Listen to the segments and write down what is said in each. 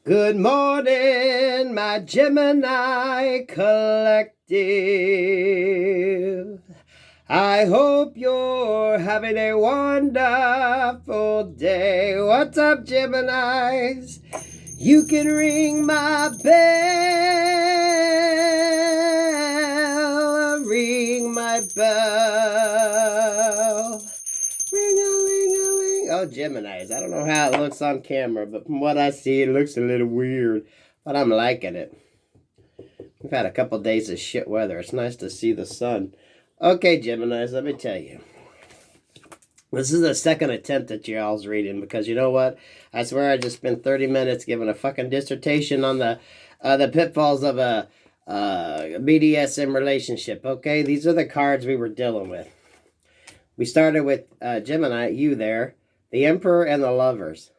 Good morning, my Gemini collective. I hope you're having a wonderful day. What's up, Geminis? You can ring my bell. Ring my bell. Ring-a-ling-a-ling. Oh, Geminis. I don't know how it looks on camera, but from what I see, it looks a little weird. But I'm liking it. We've had a couple days of shit weather. It's nice to see the sun. Okay, Geminis, let me tell you. This is the second attempt at y'all's reading because you know what? I swear I just spent 30 minutes giving a fucking dissertation on the pitfalls of a BDSM relationship, okay? These are the cards we were dealing with. We started with Gemini, you there, the Emperor and the Lovers.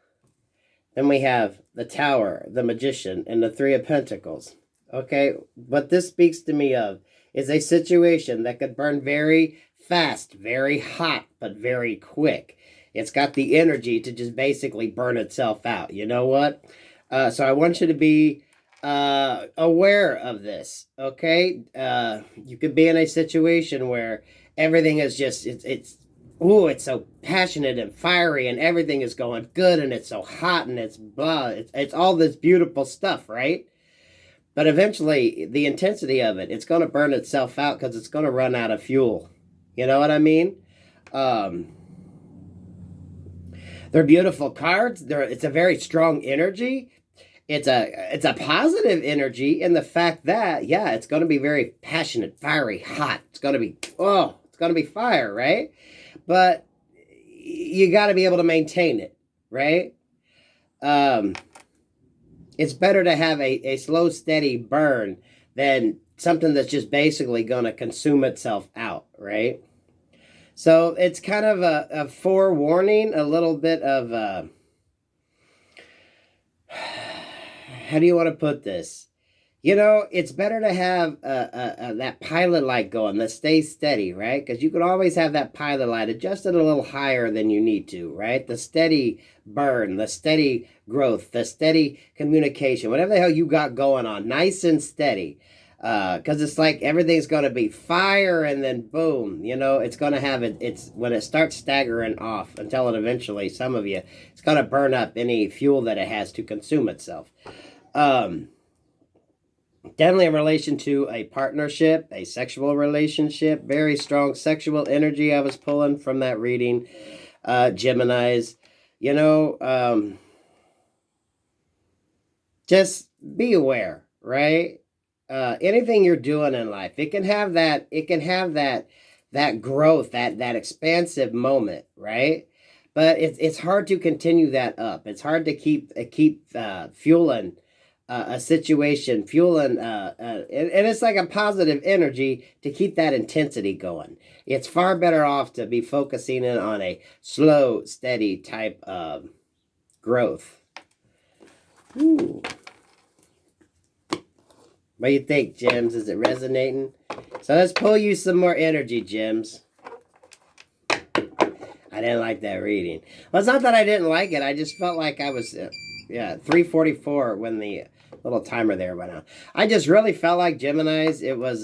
Then we have the Tower, the Magician, and the Three of Pentacles. Okay, what this speaks to me of is a situation that could burn very fast, very hot, but very quick. It's got the energy to just basically burn itself out. You know what? So I want you to be aware of this, okay? You could be in a situation where everything is just, it's so passionate and fiery and everything is going good and it's so hot and it's blah. It's all this beautiful stuff, right? But eventually, the intensity of it, it's going to burn itself out because it's going to run out of fuel. You know what I mean? They're beautiful cards. It's a very strong energy. It's a positive energy in the fact that, yeah, it's going to be very passionate, fiery, hot. It's going to be, it's going to be fire, right? But you got to be able to maintain it, right? It's better to have a slow, steady burn than something that's just basically going to consume itself out, right? So it's kind of a forewarning, a little bit of, how do you want to put this? You know, it's better to have that pilot light going that stays steady, right? Because you can always have that pilot light adjusted a little higher than you need to, right? The steady burn, the steady growth, the steady communication, whatever the hell you got going on, nice and steady. Because it's like everything's going to be fire and then boom, you know, it's going to have it's when it starts staggering off until it eventually, some of you, it's going to burn up any fuel that it has to consume itself. Definitely in relation to a partnership, a sexual relationship, very strong sexual energy I was pulling from that reading, Geminis. You know, just be aware, right? Anything you're doing in life, it can have that growth, that expansive moment, right? But it's hard to continue that up. It's hard to keep fueling a situation, fueling, and it's like a positive energy to keep that intensity going. It's far better off to be focusing in on a slow, steady type of growth. Ooh. What do you think, Gems? Is it resonating? So let's pull you some more energy, Gems. I didn't like that reading. Well, it's not that I didn't like it. I just felt like I was, 3:44 when the little timer there went out. I just really felt like Geminis, it was,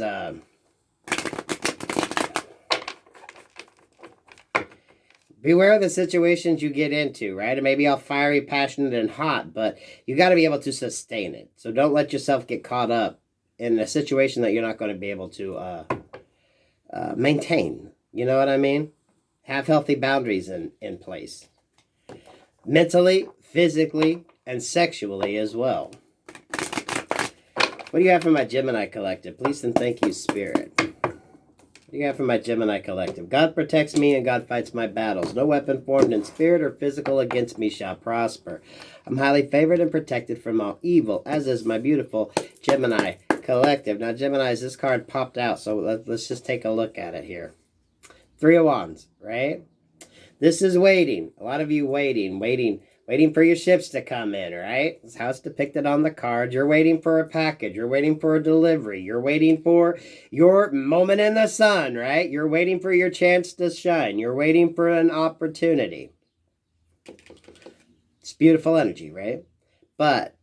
beware of the situations you get into, right? It may be all fiery, passionate, and hot, but you got to be able to sustain it. So don't let yourself get caught up in a situation that you're not going to be able to maintain. You know what I mean? Have healthy boundaries in place. Mentally, physically, and sexually as well. What do you have for my Gemini collective? Please and thank you, Spirit. What do you have for my Gemini collective? God protects me and God fights my battles. No weapon formed in spirit or physical against me shall prosper. I'm highly favored and protected from all evil, as is my beautiful Gemini collective. Now, Geminis, this card popped out, so let's just take a look at it here. Three of Wands, right? This is waiting. A lot of you waiting for your ships to come in, right? That's how it's depicted on the card. You're waiting for a package. You're waiting for a delivery. You're waiting for your moment in the sun, right? You're waiting for your chance to shine. You're waiting for an opportunity. It's beautiful energy, right? But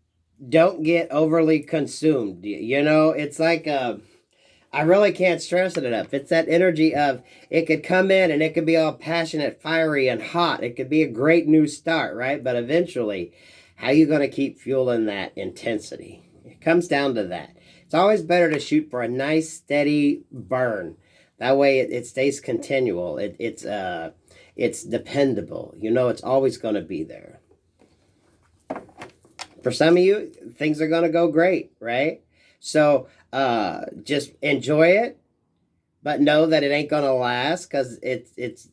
don't get overly consumed. You know, it's like I really can't stress it enough. It's that energy of it could come in and it could be all passionate, fiery, and hot. It could be a great new start, right? But eventually, how you going to keep fueling that intensity? It comes down to that. It's always better to shoot for a nice, steady burn. That way, it stays continual. It's dependable. You know, it's always going to be there. For some of you, things are going to go great, right? So just enjoy it, but know that it ain't going to last, because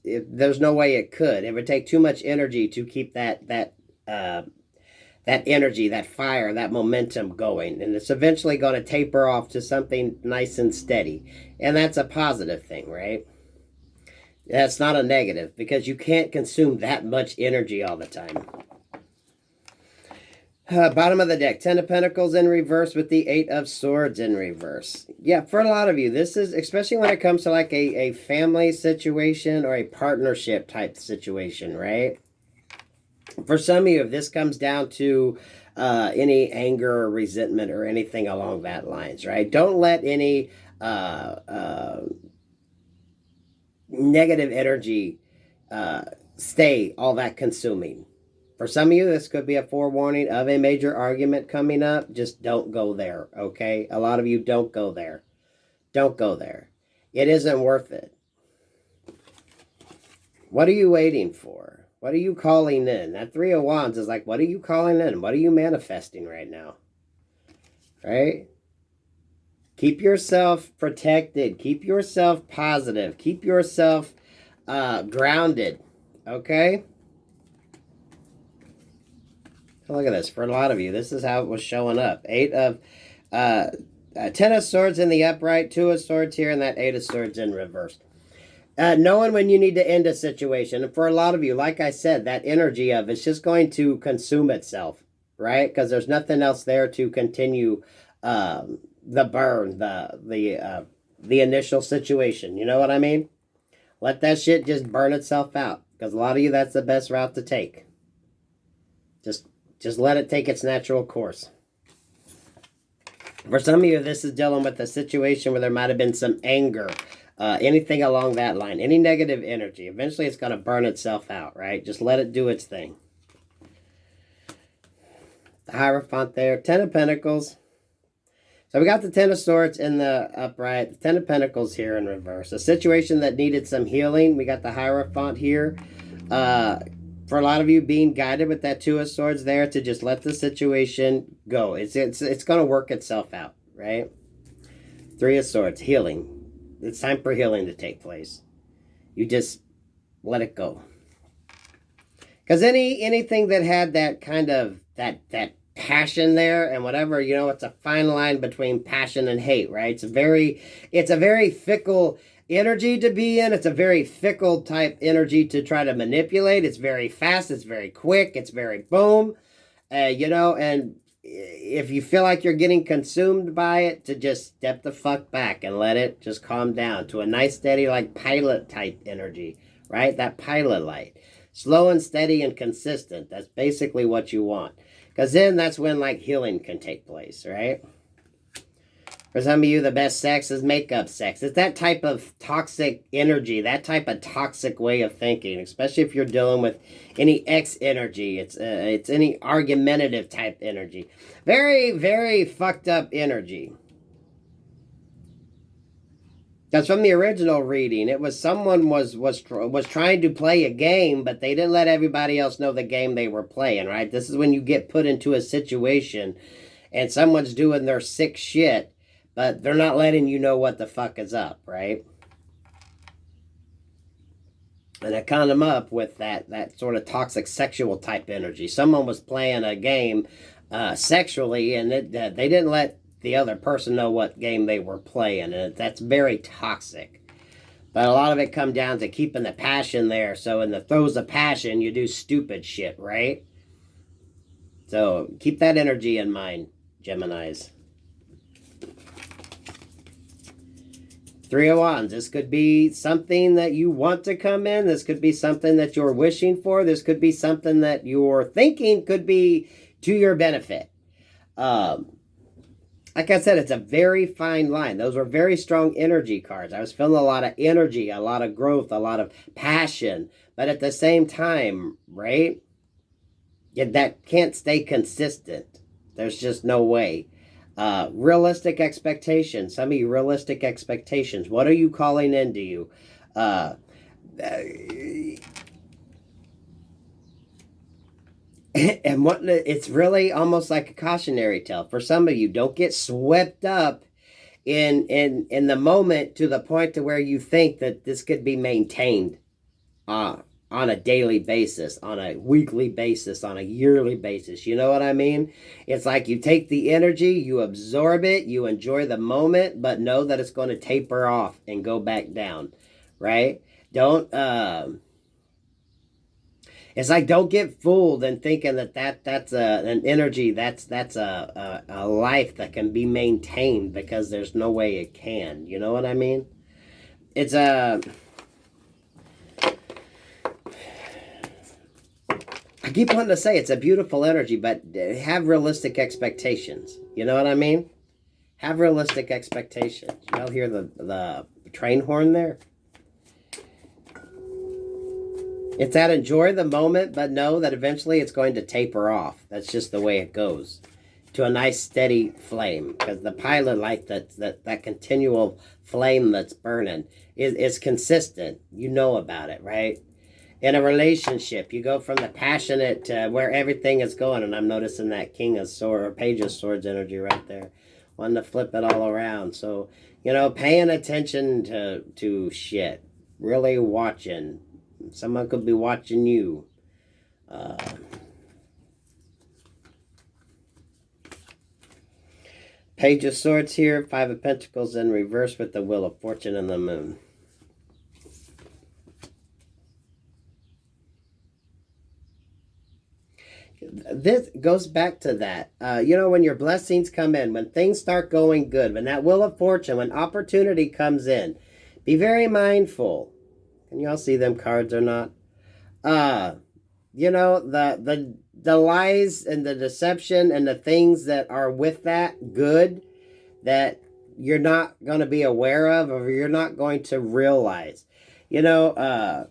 there's no way it could. It would take too much energy to keep that energy, that fire, that momentum going. And it's eventually going to taper off to something nice and steady. And that's a positive thing, right? That's not a negative, because you can't consume that much energy all the time. Bottom of the deck, Ten of Pentacles in reverse with the Eight of Swords in reverse. Yeah, for a lot of you, this is, especially when it comes to like a family situation or a partnership type situation, right? For some of you, if this comes down to any anger or resentment or anything along that lines, right? Don't let any negative energy stay all that consuming. For some of you, this could be a forewarning of a major argument coming up. Just don't go there, okay? A lot of you don't go there. Don't go there. It isn't worth it. What are you waiting for? What are you calling in? That Three of Wands is like, what are you calling in? What are you manifesting right now? Right? Keep yourself protected. Keep yourself positive. Keep yourself grounded, okay? Look at this. For a lot of you, this is how it was showing up. Ten of Swords in the upright, Two of Swords here, and that Eight of Swords in reverse. Knowing when you need to end a situation. And for a lot of you, like I said, that energy of it's just going to consume itself, right? Because there's nothing else there to continue the burn, the initial situation. You know what I mean? Let that shit just burn itself out. Because a lot of you, that's the best route to take. Just let it take its natural course. For some of you, this is dealing with a situation where there might have been some anger, anything along that line, any negative energy. Eventually, it's going to burn itself out, right? Just let it do its thing. The Hierophant there, Ten of Pentacles. So we got the Ten of Swords in the upright, the Ten of Pentacles here in reverse. A situation that needed some healing. We got the Hierophant here. For a lot of you, being guided with that Two of Swords there to just let the situation go. It's going to work itself out, right? Three of Swords, healing. It's time for healing to take place. You just let it go. Because anything that had that kind of, that passion there and whatever, you know, it's a fine line between passion and hate, right? It's a very fickle energy to be in. It's a very fickle type energy to try to manipulate. It's very fast. It's very quick. It's very boom. You know, and if you feel like you're getting consumed by it, to just step the fuck back and let it just calm down to a nice, steady, like pilot type energy, right? That pilot light. Slow and steady and consistent. That's basically what you want. Because then that's when like healing can take place, right? For some of you, the best sex is makeup sex. It's that type of toxic energy, that type of toxic way of thinking, especially if you're dealing with any X energy. It's any argumentative type energy. Very, very fucked up energy. Because from the original reading, it was someone was trying to play a game, but they didn't let everybody else know the game they were playing, right? This is when you get put into a situation and someone's doing their sick shit, but they're not letting you know what the fuck is up, right? And I caught them up with that sort of toxic sexual type energy. Someone was playing a game sexually, and they didn't let the other person know what game they were playing, and that's very toxic. But a lot of it come down to keeping the passion there. So in the throes of passion, you do stupid shit, right? So keep that energy in mind, Geminis. Three of Wands. This could be something that you want to come in. This could be something that you're wishing for. This could be something that you're thinking could be to your benefit. Like I said, it's a very fine line. Those were very strong energy cards. I was feeling a lot of energy, a lot of growth, a lot of passion. But at the same time, right? Yeah, that can't stay consistent. There's just no way. Realistic expectations. Some of you realistic expectations. What are you calling into you? And what it's really almost like a cautionary tale for some of you. Don't get swept up in the moment to the point to where you think that this could be maintained on a daily basis, on a weekly basis, on a yearly basis. You know what I mean? It's like you take the energy, you absorb it, you enjoy the moment, but know that it's going to taper off and go back down, right? Don't it's like don't get fooled in thinking that's an energy, that's a life that can be maintained, because there's no way it can. You know what I mean? It's a I keep wanting to say it's a beautiful energy, but have realistic expectations. You know what I mean? Have realistic expectations. Y'all hear the train horn there? It's that enjoy the moment, but know that eventually it's going to taper off. That's just the way it goes. To a nice steady flame. Because the pilot light, that continual flame that's burning is consistent. You know about it, right? In a relationship, you go from the passionate to where everything is going. And I'm noticing that King of Swords or Page of Swords energy right there. Wanting to flip it all around. So, you know, paying attention to shit. Really watching. Someone could be watching you. Page of Swords here. Five of Pentacles in reverse with the Wheel of Fortune and the Moon. This goes back to that. You know, when your blessings come in, when things start going good, when that Wheel of Fortune, when opportunity comes in, be very mindful. Can y'all see them cards or not? You know, the lies and the deception and the things that are with that good that you're not going to be aware of or you're not going to realize. You know,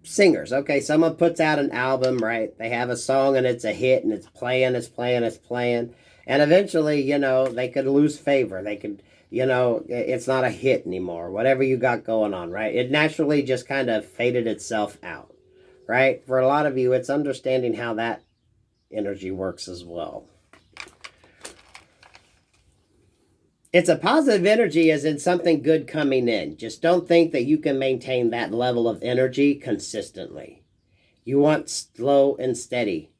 singers. Okay, someone puts out an album, right? They have a song and it's a hit and it's playing. And eventually, you know, they could lose favor. They could, you know, it's not a hit anymore. Whatever you got going on, right? It naturally just kind of faded itself out, right? For a lot of you, it's understanding how that energy works as well. It's a positive energy as in something good coming in. Just don't think that you can maintain that level of energy consistently. You want slow and steady.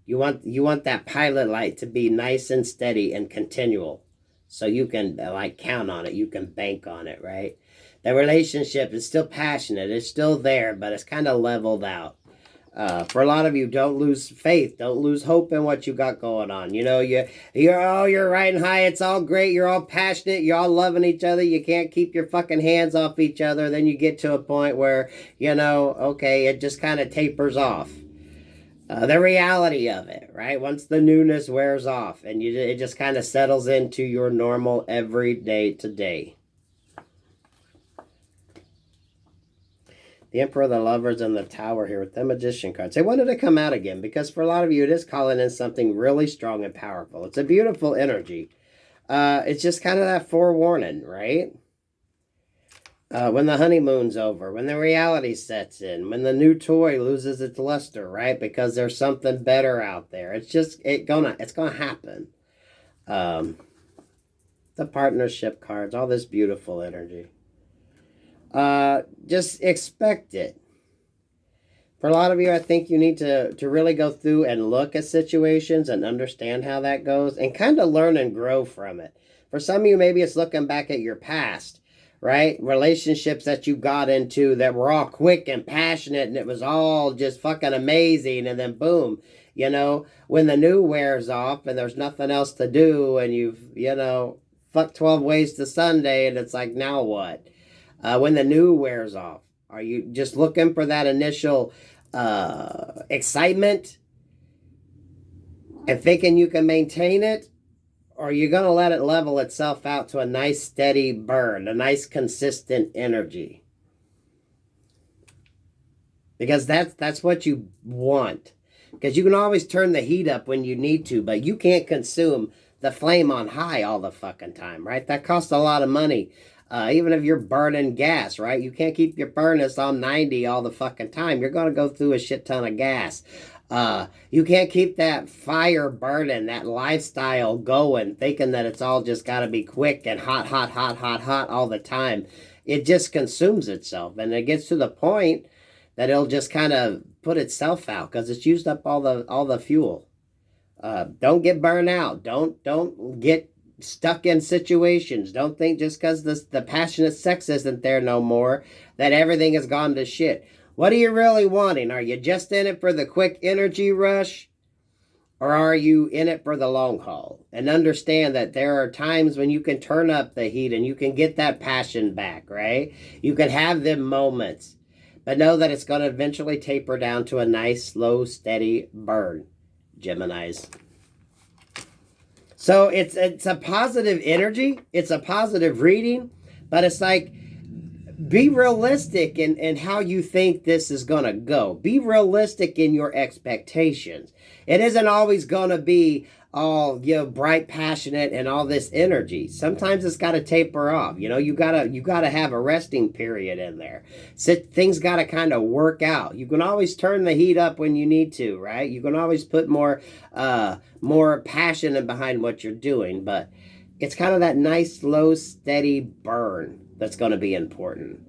You want that pilot light to be nice and steady and continual. So you can like count on it. You can bank on it, right? The relationship is still passionate. It's still there, but it's kind of leveled out. For a lot of you, don't lose faith. Don't lose hope in what you got going on. You know, you're riding high. It's all great. You're all passionate. You're all loving each other. You can't keep your fucking hands off each other. Then you get to a point where, you know, okay, it just kind of tapers off. The reality of it, right? Once the newness wears off and it just kind of settles into your normal everyday today. The Emperor, the Lovers, and the Tower here with the Magician cards. They wanted to come out again because for a lot of you, it is calling in something really strong and powerful. It's a beautiful energy. It's just kind of that forewarning, right? When the honeymoon's over, when the reality sets in, when the new toy loses its luster, right? Because there's something better out there. It's gonna happen. The partnership cards, all this beautiful energy. Just expect it. For a lot of you, I think you need to really go through and look at situations and understand how that goes and kind of learn and grow from it. For some of you, maybe it's looking back at your past, right? Relationships that you got into that were all quick and passionate and it was all just fucking amazing. And then boom, you know, when the new wears off and there's nothing else to do and you've, you know, fucked 12 ways to Sunday and it's like, now what? When the new wears off, are you just looking for that initial excitement? and thinking you can maintain it, or you're going to let it level itself out to a nice steady burn, a nice consistent energy. Because that's what you want. Because you can always turn the heat up when you need to, but you can't consume the flame on high all the fucking time, right? That costs a lot of money. Even if you're burning gas, right? You can't keep your furnace on 90 all the fucking time. You're going to go through a shit ton of gas. You can't keep that fire burning, that lifestyle going, thinking that it's all just got to be quick and hot, hot, hot, hot, hot all the time. It just consumes itself, and it gets to the point that it'll just kind of put itself out because it's used up all the fuel. Don't get burned out. Don't get stuck in situations. Don't think just because the passionate sex isn't there no more that everything has gone to shit. What are you really wanting? Are you just in it for the quick energy rush? Or are you in it for the long haul? And understand that there are times when you can turn up the heat and you can get that passion back, right? You can have them moments. But know that it's going to eventually taper down to a nice, slow, steady burn, Geminis. So it's a positive energy. It's a positive reading. But it's like, be realistic in how you think this is going to go. Be realistic in your expectations. It isn't always going to be all, bright, passionate, and all this energy. Sometimes it's got to taper off. You gotta have a resting period in there. So things got to kind of work out. You can always turn the heat up when you need to, right? You can always put more passion behind what you're doing, but it's kind of that nice, slow, steady burn that's going to be important.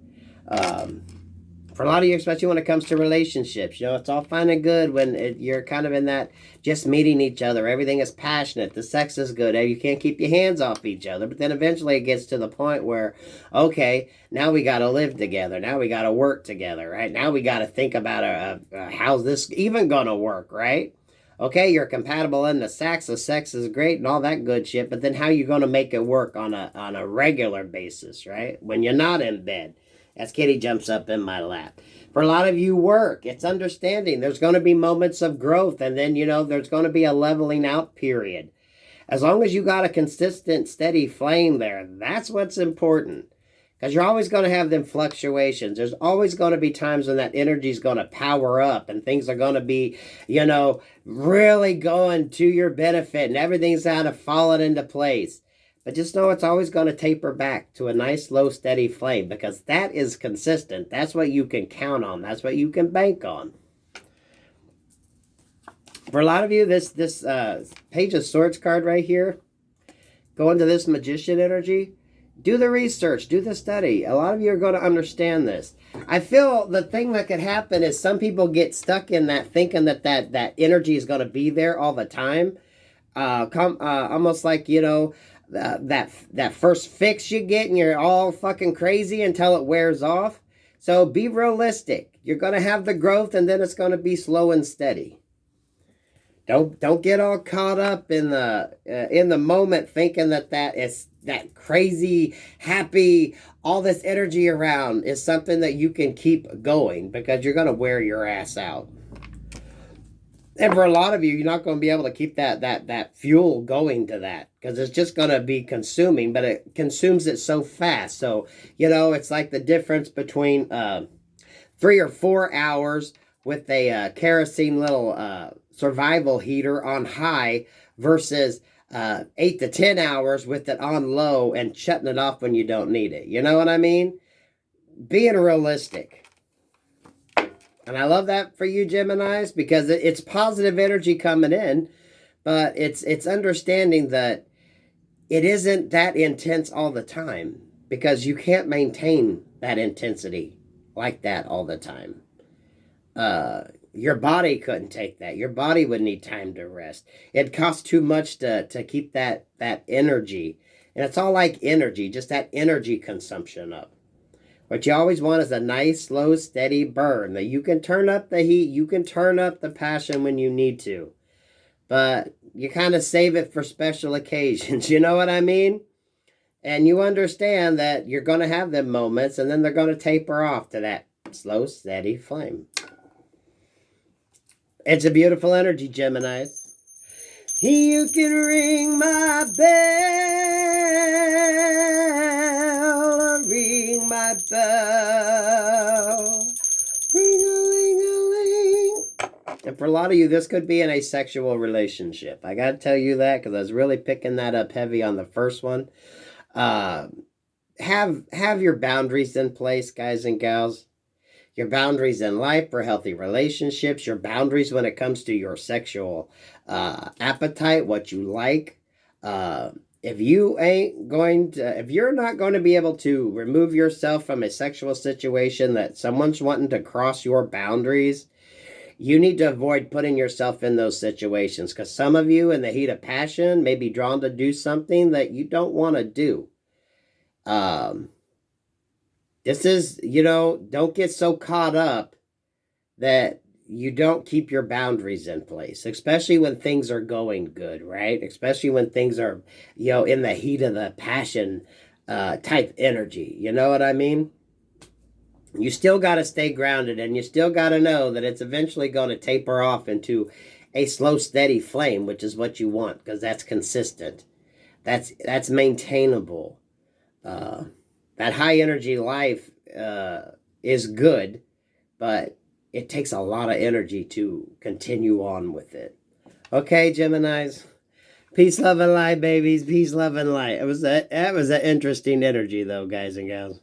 For a lot of you, especially when it comes to relationships, it's all fine and good when you're kind of in that just meeting each other. Everything is passionate. The sex is good. You can't keep your hands off each other. But then eventually it gets to the point where, okay, now we got to live together. Now we got to work together, right? Now we got to think about how's this even going to work, right? Okay, you're compatible in the sex is great and all that good shit, but then how you going to make it work on a regular basis, right? When you're not in bed. As Kitty jumps up in my lap. For a lot of you work, it's understanding. There's going to be moments of growth, and then, there's going to be a leveling out period. As long as you got a consistent, steady flame there, that's what's important. Because you're always going to have them fluctuations. There's always going to be times when that energy is going to power up and things are going to be, really going to your benefit and everything's kind of falling into place. But just know it's always going to taper back to a nice, low, steady flame because that is consistent. That's what you can count on. That's what you can bank on. For a lot of you, this Page of Swords card right here, go into this Magician energy. Do the research, do the study. A lot of you are going to understand this. I feel the thing that could happen is some people get stuck in that thinking that energy is going to be there all the time. Almost like, that first fix you get and you're all fucking crazy until it wears off. So be realistic. You're going to have the growth and then it's going to be slow and steady. Don't get all caught up in the moment thinking that is that crazy, happy, all this energy around is something that you can keep going because you're going to wear your ass out. And for a lot of you, you're not going to be able to keep that fuel going to that because it's just going to be consuming, but it consumes it so fast. So, it's like the difference between 3 or 4 hours with a kerosene little survival heater on high versus 8 to 10 hours with it on low and shutting it off when you don't need it. You know what I mean? Being realistic. And I love that for you, Geminis, because it's positive energy coming in, but it's understanding that it isn't that intense all the time because you can't maintain that intensity like that all the time. Your body couldn't take that. Your body would need time to rest. It costs too much to keep that energy. And it's all like energy, just that energy consumption up. What you always want is a nice, slow, steady burn. That you can turn up the heat, you can turn up the passion when you need to. But you kind of save it for special occasions, you know what I mean? And you understand that you're going to have them moments and then they're going to taper off to that slow, steady flame. It's a beautiful energy, Geminis. You can ring my bell, ring my bell, ring-a-ling-a-ling. And for a lot of you, this could be in a sexual relationship. I got to tell you that because I was really picking that up heavy on the first one. Have your boundaries in place, guys and gals. Your boundaries in life for healthy relationships. Your boundaries when it comes to your sexual appetite, what you like. If you're not going to be able to remove yourself from a sexual situation that someone's wanting to cross your boundaries, you need to avoid putting yourself in those situations, because some of you in the heat of passion may be drawn to do something that you don't want to do. This is, don't get so caught up that you don't keep your boundaries in place, especially when things are going good, right? Especially when things are, in the heat of the passion type energy. You know what I mean? You still got to stay grounded, and you still got to know that it's eventually going to taper off into a slow, steady flame, which is what you want, because that's consistent. That's maintainable. That high energy life is good, but it takes a lot of energy to continue on with it. Okay, Geminis. Peace, love, and light, babies. Peace, love, and light. That was an interesting energy, though, guys and gals.